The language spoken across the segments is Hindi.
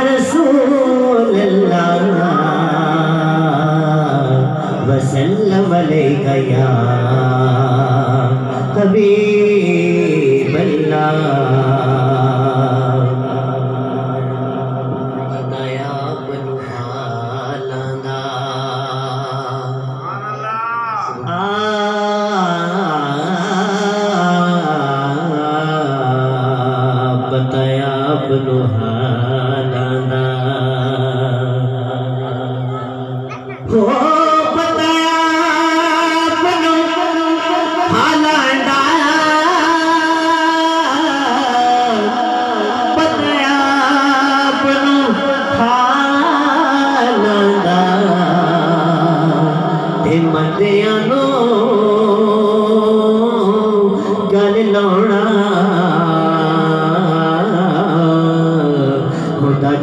रसूल अल्लाह वसल्लम अलैका या हबीब अल्लाह।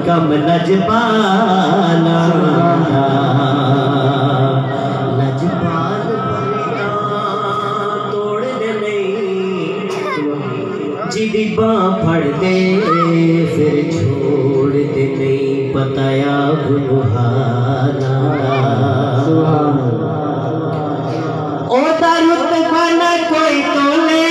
कम लजपाला लजपाल तोड़ दे नहीं जिदी बाँ फड़ दे फिर छोड़ दे नहीं पताया गुलहाना ओ दारुत खाना कोई तो ले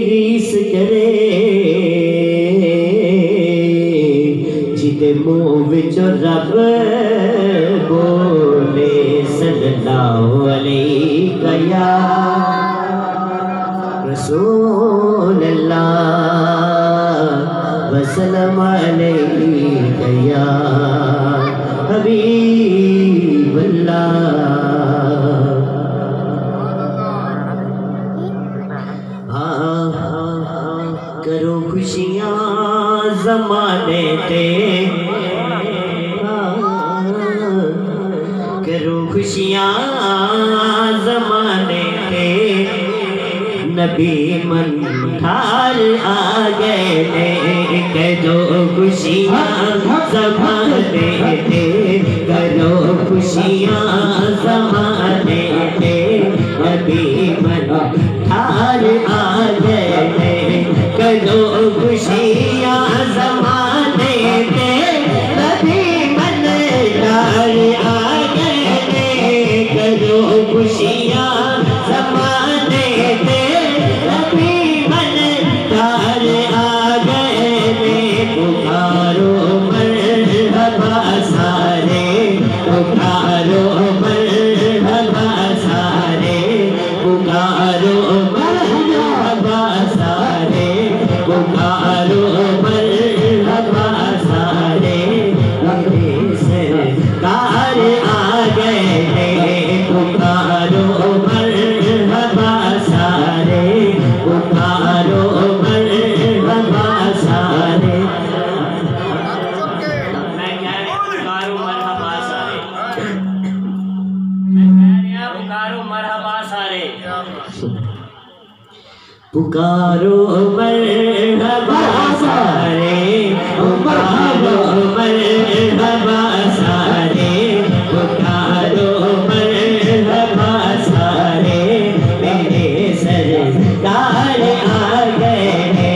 रीस करे जिदे मुँह विच रब बोले सल्लल्लाहु अलैहि या रसूल अल्लाह वसल्लम अलैहि या हबीब अल्लाह। करो खुशियाँ ज़माने ते करो खुशियाँ ज़माने ते नबी मन ठार आ गए ने करो खुशियाँ ज़माने ते करो खुशियाँ ज़माने ते नबी मन ठार आ गए ने करो खुशियाँ ज़माने ते नबी मन ठार आ गए ने करो खुशियाँ ज़माने ते नबी मन ठार आ गए ने पुकारो मरहबा सारे पुकारो मरहबा सारे पुकारो मरहबा सारे पुकारो मरहबा सारे मेरे सरकार आ गए ने पुकारो मरहबा सारे पुकारो मरहबा सारे। मैं कह रहा पुकारो मरहबा सारे मैं कह रहा पुकारो मरहबा सारे पुकारो मरहबा सारे पुकारो मरहबा सारे पुकारो मरहबा सारे मेरे सरकार आ गए ने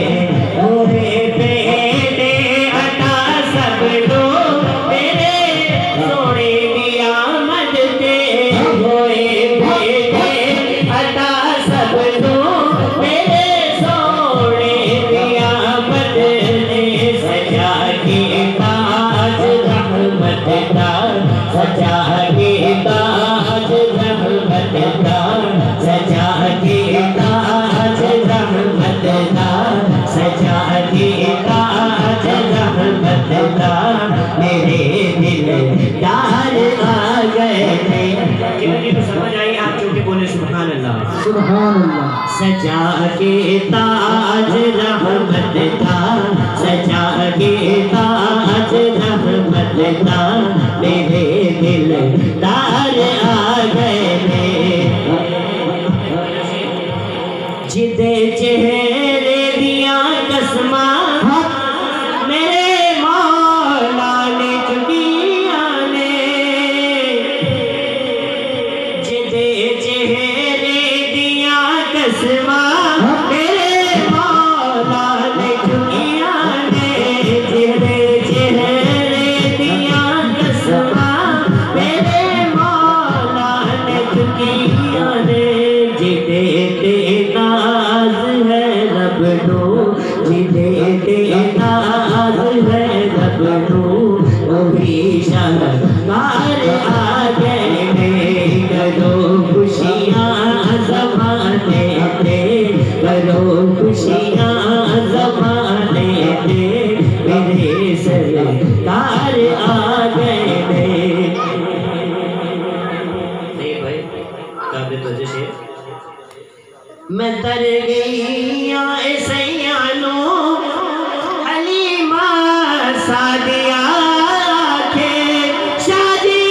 ओरे बेटे अता सब लोग मेरे सोने की आमद ते होए बेटे अता सब लोग सजा के ताज रहमत का सजा के ताज रहमत का सजा के ताज रहमत का मेरे दिल दार आ गए थे। जिन्हें तो समझ आई आप चुके बोले सुभान अल्लाह सुभान अल्लाह। सजा के ताज रहमत का सजा के ताज रहमत का मेरे दिल दार आ गए ने जिदे चेहरे दिया कसमा मेरे माँ दबनू जिदे देना है दबनू वही शानदार आ गए करो खुशियाँ ज़माने दे करो खुशियाँ ज़माने दे मेरे सरकार आ गए नहीं भाई काबिल वजह से मैं तर गई सैयानो हलीमा सादिया के शादी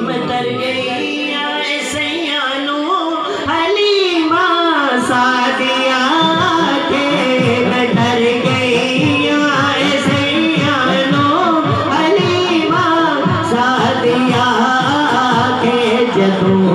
मैं तर गई सैयानो हलीमा सादिया के मैं तर गई सैयानो हलीमा सादिया के जदों